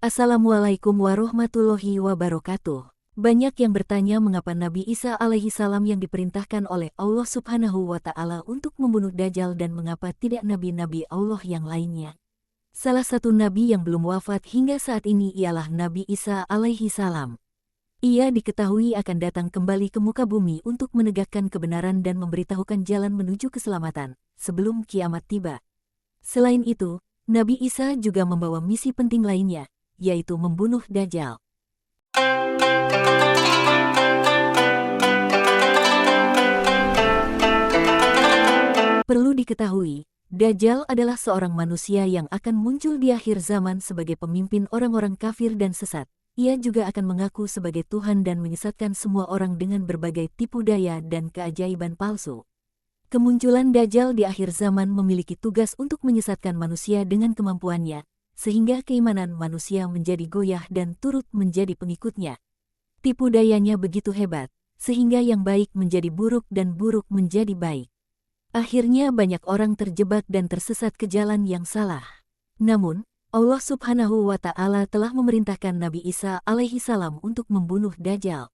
Assalamualaikum warahmatullahi wabarakatuh. Banyak yang bertanya mengapa Nabi Isa alaihi salam yang diperintahkan oleh Allah subhanahu wa ta'ala untuk membunuh Dajjal dan mengapa tidak nabi-nabi Allah yang lainnya. Salah satu nabi yang belum wafat hingga saat ini ialah Nabi Isa alaihi salam. Ia diketahui akan datang kembali ke muka bumi untuk menegakkan kebenaran dan memberitahukan jalan menuju keselamatan sebelum kiamat tiba. Selain itu, Nabi Isa juga membawa misi penting lainnya, yaitu membunuh Dajjal. Perlu diketahui, Dajjal adalah seorang manusia yang akan muncul di akhir zaman sebagai pemimpin orang-orang kafir dan sesat. Ia juga akan mengaku sebagai Tuhan dan menyesatkan semua orang dengan berbagai tipu daya dan keajaiban palsu. Kemunculan Dajjal di akhir zaman memiliki tugas untuk menyesatkan manusia dengan kemampuannya, sehingga keimanan manusia menjadi goyah dan turut menjadi pengikutnya. Tipu dayanya begitu hebat, sehingga yang baik menjadi buruk dan buruk menjadi baik. Akhirnya banyak orang terjebak dan tersesat ke jalan yang salah. Namun, Allah subhanahu wa ta'ala telah memerintahkan Nabi Isa alaihi salam untuk membunuh Dajjal.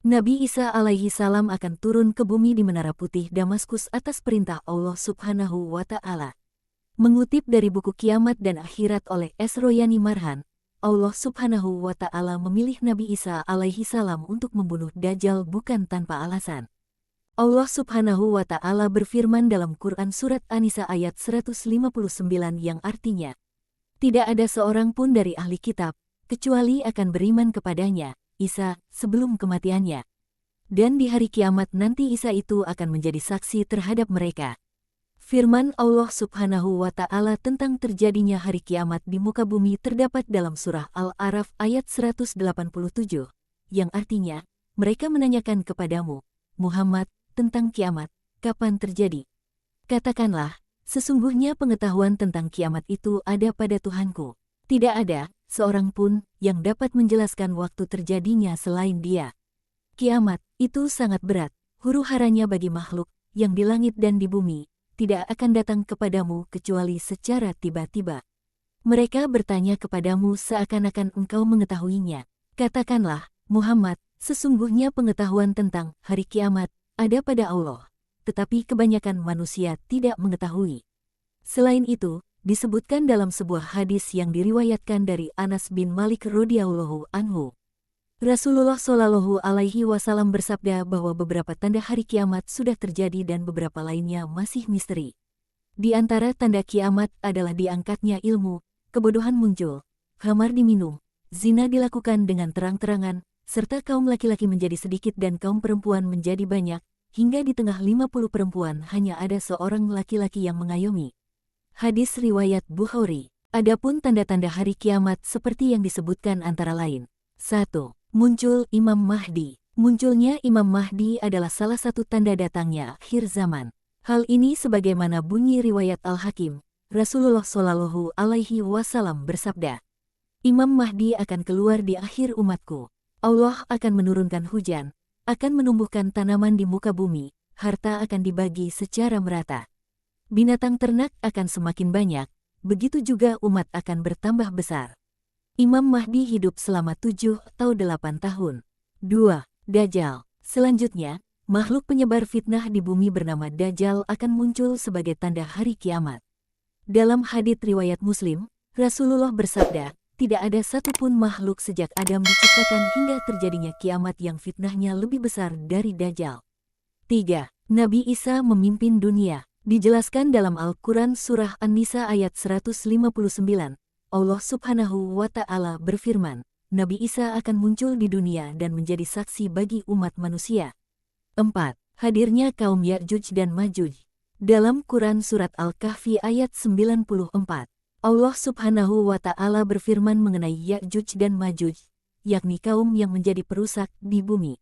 Nabi Isa alaihi salam akan turun ke bumi di Menara Putih Damaskus atas perintah Allah subhanahu wa ta'ala. Mengutip dari buku Kiamat dan Akhirat oleh S. Royani Marhan, Allah subhanahu wa ta'ala memilih Nabi Isa alaihi salam untuk membunuh Dajjal bukan tanpa alasan. Allah subhanahu wa ta'ala berfirman dalam Quran Surat An-Nisa ayat 159 yang artinya, tidak ada seorang pun dari ahli kitab, kecuali akan beriman kepadanya, Isa, sebelum kematiannya. Dan di hari kiamat nanti Isa itu akan menjadi saksi terhadap mereka. Firman Allah subhanahu wa ta'ala tentang terjadinya hari kiamat di muka bumi terdapat dalam surah Al-A'raf ayat 187, yang artinya, mereka menanyakan kepadamu, Muhammad, tentang kiamat, kapan terjadi? Katakanlah, sesungguhnya pengetahuan tentang kiamat itu ada pada Tuhanku. Tidak ada seorang pun yang dapat menjelaskan waktu terjadinya selain Dia. Kiamat itu sangat berat, huru-haranya bagi makhluk yang di langit dan di bumi, tidak akan datang kepadamu kecuali secara tiba-tiba. Mereka bertanya kepadamu seakan-akan engkau mengetahuinya. Katakanlah, Muhammad, sesungguhnya pengetahuan tentang hari kiamat ada pada Allah, tetapi kebanyakan manusia tidak mengetahui. Selain itu, disebutkan dalam sebuah hadis yang diriwayatkan dari Anas bin Malik radhiyallahu anhu. Rasulullah Shallallahu alaihi wasallam bersabda bahwa beberapa tanda hari kiamat sudah terjadi dan beberapa lainnya masih misteri. Di antara tanda kiamat adalah diangkatnya ilmu, kebodohan muncul, khamar diminum, zina dilakukan dengan terang-terangan, serta kaum laki-laki menjadi sedikit dan kaum perempuan menjadi banyak, hingga di tengah 50 perempuan hanya ada seorang laki-laki yang mengayomi. Hadis riwayat Bukhari. Adapun tanda-tanda hari kiamat seperti yang disebutkan antara lain. 1. Muncul Imam Mahdi. Munculnya Imam Mahdi adalah salah satu tanda datangnya akhir zaman. Hal ini sebagaimana bunyi riwayat Al-Hakim, Rasulullah Shallallahu alaihi wasallam bersabda, Imam Mahdi akan keluar di akhir umatku. Allah akan menurunkan hujan, akan menumbuhkan tanaman di muka bumi, harta akan dibagi secara merata. Binatang ternak akan semakin banyak, begitu juga umat akan bertambah besar. Imam Mahdi hidup selama 7 atau 8 tahun. 2. Dajjal. Selanjutnya, makhluk penyebar fitnah di bumi bernama Dajjal akan muncul sebagai tanda hari kiamat. Dalam hadits riwayat Muslim, Rasulullah bersabda, tidak ada satupun makhluk sejak Adam diciptakan hingga terjadinya kiamat yang fitnahnya lebih besar dari Dajjal. 3. Nabi Isa memimpin dunia. Dijelaskan dalam Al-Quran Surah An-Nisa ayat 159. Allah subhanahu wa ta'ala berfirman, Nabi Isa akan muncul di dunia dan menjadi saksi bagi umat manusia. 4. Hadirnya kaum Ya'juj dan Ma'juj. Dalam Quran Surat Al-Kahfi ayat 94, Allah subhanahu wa ta'ala berfirman mengenai Ya'juj dan Ma'juj, yakni kaum yang menjadi perusak di bumi.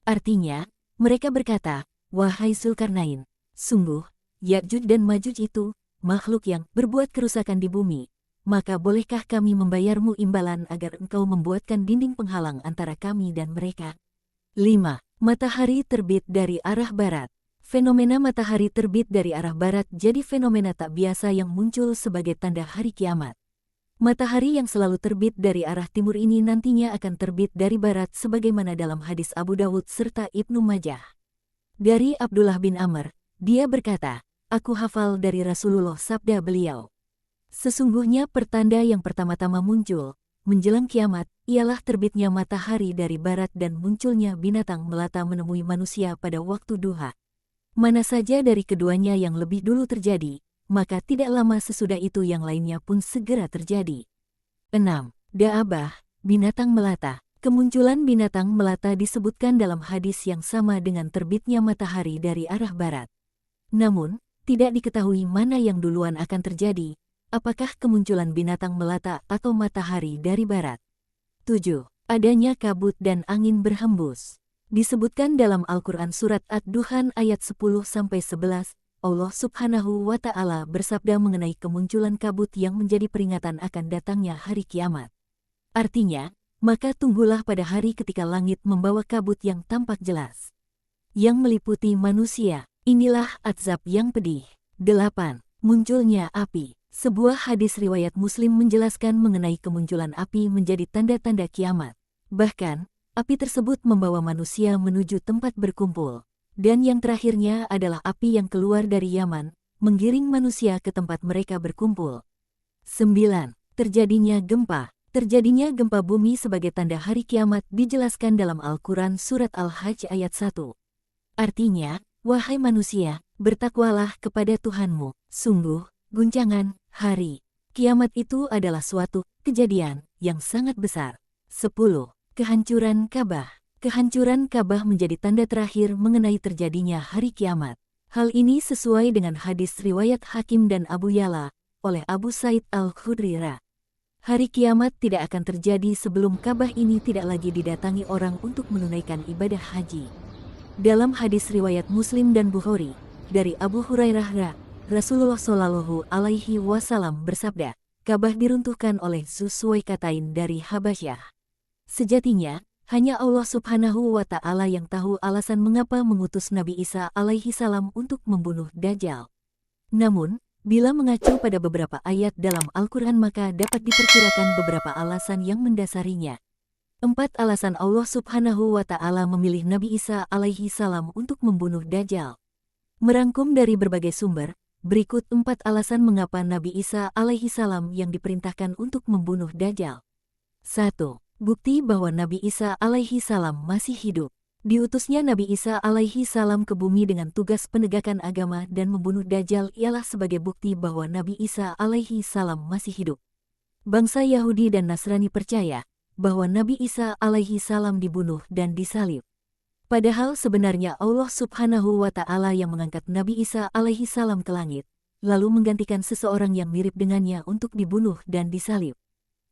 Artinya, mereka berkata, wahai Zulkarnain, sungguh, Ya'juj dan Ma'juj itu, makhluk yang berbuat kerusakan di bumi. Maka bolehkah kami membayarmu imbalan agar engkau membuatkan dinding penghalang antara kami dan mereka? 5. Matahari terbit dari arah barat. Fenomena matahari terbit dari arah barat jadi fenomena tak biasa yang muncul sebagai tanda hari kiamat. Matahari yang selalu terbit dari arah timur ini nantinya akan terbit dari barat sebagaimana dalam hadis Abu Dawud serta Ibnu Majah. Dari Abdullah bin Amr, dia berkata, "Aku hafal dari Rasulullah sabda beliau. Sesungguhnya pertanda yang pertama-tama muncul, menjelang kiamat, ialah terbitnya matahari dari barat dan munculnya binatang melata menemui manusia pada waktu duha. Mana saja dari keduanya yang lebih dulu terjadi, maka tidak lama sesudah itu yang lainnya pun segera terjadi." 6. Da'abah, binatang melata. Kemunculan binatang melata disebutkan dalam hadis yang sama dengan terbitnya matahari dari arah barat. Namun, tidak diketahui mana yang duluan akan terjadi, apakah kemunculan binatang melata atau matahari dari barat. 7. Adanya kabut dan angin berhembus. Disebutkan dalam Al-Quran Surat Ad-Duhan ayat 10-11, Allah Subhanahu wa Ta'ala bersabda mengenai kemunculan kabut yang menjadi peringatan akan datangnya hari kiamat. Artinya, maka tunggulah pada hari ketika langit membawa kabut yang tampak jelas, yang meliputi manusia. Inilah azab yang pedih. 8. Munculnya api. Sebuah hadis riwayat Muslim menjelaskan mengenai kemunculan api menjadi tanda-tanda kiamat. Bahkan, api tersebut membawa manusia menuju tempat berkumpul. Dan yang terakhirnya adalah api yang keluar dari Yaman, menggiring manusia ke tempat mereka berkumpul. 9. Terjadinya gempa. Terjadinya gempa bumi sebagai tanda hari kiamat dijelaskan dalam Al-Quran Surat Al-Hajj ayat 1. Artinya, wahai manusia, bertakwalah kepada Tuhanmu. Sungguh, guncangan hari kiamat itu adalah suatu kejadian yang sangat besar. 10. Kehancuran Ka'bah. Kehancuran Ka'bah menjadi tanda terakhir mengenai terjadinya hari kiamat. Hal ini sesuai dengan hadis riwayat Hakim dan Abu Ya'la oleh Abu Sa'id Al-Khudri. Hari kiamat tidak akan terjadi sebelum Ka'bah ini tidak lagi didatangi orang untuk menunaikan ibadah haji. Dalam hadis riwayat Muslim dan Bukhari, dari Abu Hurairah, Rasulullah Shallallahu Alaihi Wasallam bersabda, Ka'bah diruntuhkan oleh Zulsuwaikatain dari Habasyah. Sejatinya, hanya Allah Subhanahu wa Ta'ala yang tahu alasan mengapa mengutus Nabi Isa alaihi salam untuk membunuh Dajjal. Namun, bila mengacu pada beberapa ayat dalam Al-Quran maka dapat diperkirakan beberapa alasan yang mendasarinya. 4 alasan Allah Subhanahu wa Ta'ala memilih Nabi Isa alaihi salam untuk membunuh Dajjal. Merangkum dari berbagai sumber, berikut 4 alasan mengapa Nabi Isa alaihi salam yang diperintahkan untuk membunuh Dajjal. 1. Bukti bahwa Nabi Isa alaihi salam masih hidup. Diutusnya Nabi Isa alaihi salam ke bumi dengan tugas penegakan agama dan membunuh Dajjal ialah sebagai bukti bahwa Nabi Isa alaihi salam masih hidup. Bangsa Yahudi dan Nasrani percaya bahwa Nabi Isa alaihi salam dibunuh dan disalib. Padahal sebenarnya Allah Subhanahu wa Ta'ala yang mengangkat Nabi Isa alaihi salam ke langit, lalu menggantikan seseorang yang mirip dengannya untuk dibunuh dan disalib.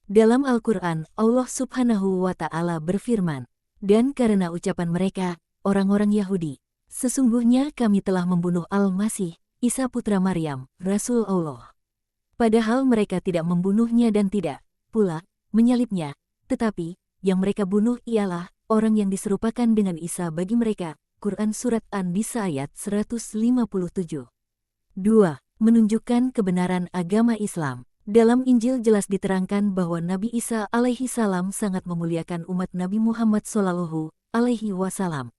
Dalam Al-Quran, Allah Subhanahu wa Ta'ala berfirman, "Dan karena ucapan mereka, orang-orang Yahudi, sesungguhnya kami telah membunuh Al-Masih, Isa putra Maryam, Rasul Allah. Padahal mereka tidak membunuhnya dan tidak pula menyalibnya, tetapi yang mereka bunuh ialah orang yang diserupakan dengan Isa bagi mereka." Quran Surat An-Nisa ayat 157. 2. Menunjukkan kebenaran agama Islam. Dalam Injil jelas diterangkan bahwa Nabi Isa alaihi salam sangat memuliakan umat Nabi Muhammad Shallallahu alaihi wasallam.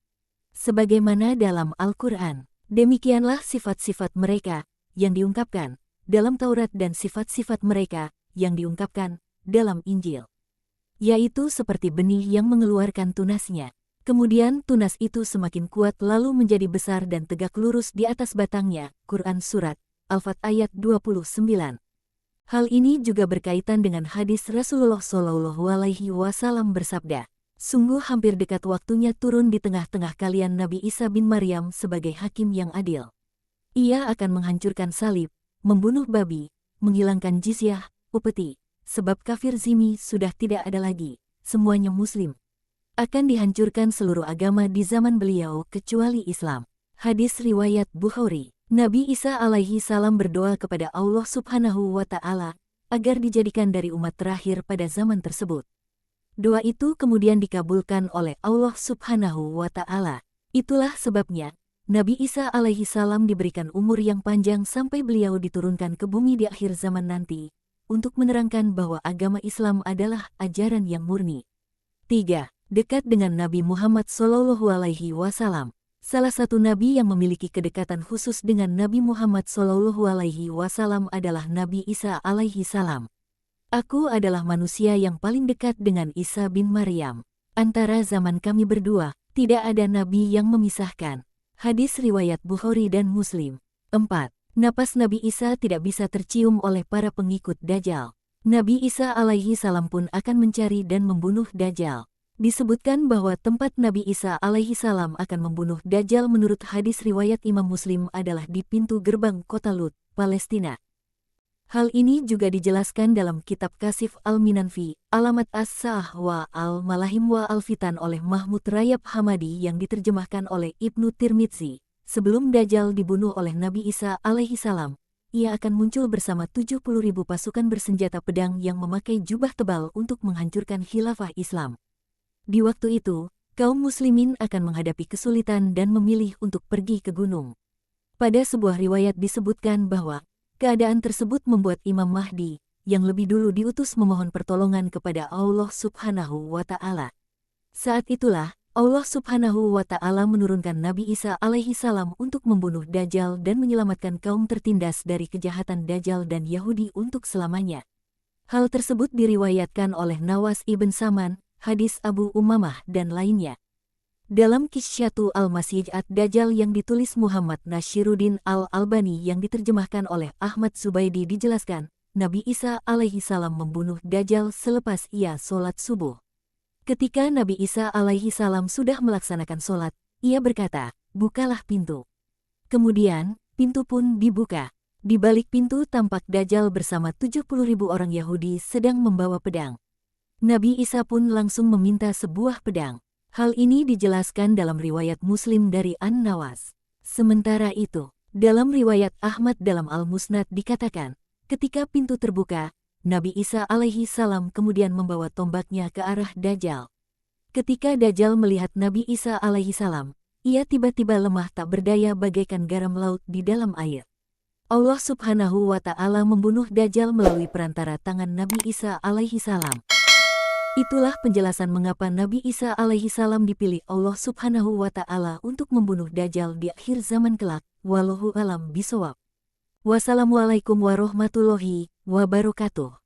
Sebagaimana dalam Al-Quran, demikianlah sifat-sifat mereka yang diungkapkan dalam Taurat dan sifat-sifat mereka yang diungkapkan dalam Injil. Yaitu seperti benih yang mengeluarkan tunasnya. Kemudian tunas itu semakin kuat lalu menjadi besar dan tegak lurus di atas batangnya. Quran Surat Al-Fat ayat 29. Hal ini juga berkaitan dengan hadis Rasulullah Shallallahu Alaihi Wasallam bersabda, "Sungguh hampir dekat waktunya turun di tengah-tengah kalian Nabi Isa bin Maryam sebagai hakim yang adil. Ia akan menghancurkan salib, membunuh babi, menghilangkan jizyah, upeti, sebab kafir zimmi sudah tidak ada lagi, semuanya muslim. Akan dihancurkan seluruh agama di zaman beliau kecuali Islam." Hadis riwayat Bukhari. Nabi Isa alaihi salam berdoa kepada Allah Subhanahu wa Ta'ala agar dijadikan dari umat terakhir pada zaman tersebut. Doa itu kemudian dikabulkan oleh Allah Subhanahu wa Ta'ala. Itulah sebabnya Nabi Isa alaihi salam diberikan umur yang panjang sampai beliau diturunkan ke bumi di akhir zaman nanti, untuk menerangkan bahwa agama Islam adalah ajaran yang murni. 3. Dekat dengan Nabi Muhammad SAW. Salah satu nabi yang memiliki kedekatan khusus dengan Nabi Muhammad SAW adalah Nabi Isa alaihi salam. Aku adalah manusia yang paling dekat dengan Isa bin Maryam. Antara zaman kami berdua, tidak ada nabi yang memisahkan. Hadis riwayat Bukhari dan Muslim. 4. Napas Nabi Isa tidak bisa tercium oleh para pengikut Dajjal. Nabi Isa alaihi salam pun akan mencari dan membunuh Dajjal. Disebutkan bahwa tempat Nabi Isa alaihi salam akan membunuh Dajjal menurut hadis riwayat Imam Muslim adalah di pintu gerbang kota Lut, Palestina. Hal ini juga dijelaskan dalam kitab Kasif al-Minanfi, Alamat As-Sa'ah wa al-Malahim wa al-Fitan oleh Mahmud Rayab Hamadi yang diterjemahkan oleh Ibnu Tirmidzi. Sebelum Dajjal dibunuh oleh Nabi Isa alaihi salam, ia akan muncul bersama 70.000 pasukan bersenjata pedang yang memakai jubah tebal untuk menghancurkan khilafah Islam. Di waktu itu, kaum muslimin akan menghadapi kesulitan dan memilih untuk pergi ke gunung. Pada sebuah riwayat disebutkan bahwa keadaan tersebut membuat Imam Mahdi, yang lebih dulu diutus memohon pertolongan kepada Allah Subhanahu wa Ta'ala. Saat itulah, Allah Subhanahu wa Ta'ala menurunkan Nabi Isa alaihi salam untuk membunuh Dajjal dan menyelamatkan kaum tertindas dari kejahatan Dajjal dan Yahudi untuk selamanya. Hal tersebut diriwayatkan oleh Nawas ibn Saman, hadis Abu Umamah dan lainnya. Dalam Kisyatu al-Masih ad-Dajjal yang ditulis Muhammad Nashiruddin al-Albani yang diterjemahkan oleh Ahmad Zubaidi dijelaskan, Nabi Isa alaihi salam membunuh Dajjal selepas ia sholat subuh. Ketika Nabi Isa alaihi salam sudah melaksanakan sholat, ia berkata, "Bukalah pintu." Kemudian, pintu pun dibuka. Di balik pintu tampak Dajjal bersama 70.000 orang Yahudi sedang membawa pedang. Nabi Isa pun langsung meminta sebuah pedang. Hal ini dijelaskan dalam riwayat Muslim dari An-Nawas. Sementara itu, dalam riwayat Ahmad dalam Al-Musnad dikatakan, ketika pintu terbuka, Nabi Isa alaihi salam kemudian membawa tombaknya ke arah Dajjal. Ketika Dajjal melihat Nabi Isa alaihi salam, ia tiba-tiba lemah tak berdaya bagaikan garam laut di dalam air. Allah Subhanahu wa Ta'ala membunuh Dajjal melalui perantara tangan Nabi Isa alaihi salam. Itulah penjelasan mengapa Nabi Isa alaihi salam dipilih Allah Subhanahu wa Ta'ala untuk membunuh Dajjal di akhir zaman kelak. Wallahu alam bisawab. Wassalamualaikum warahmatullahi wabarakatuh.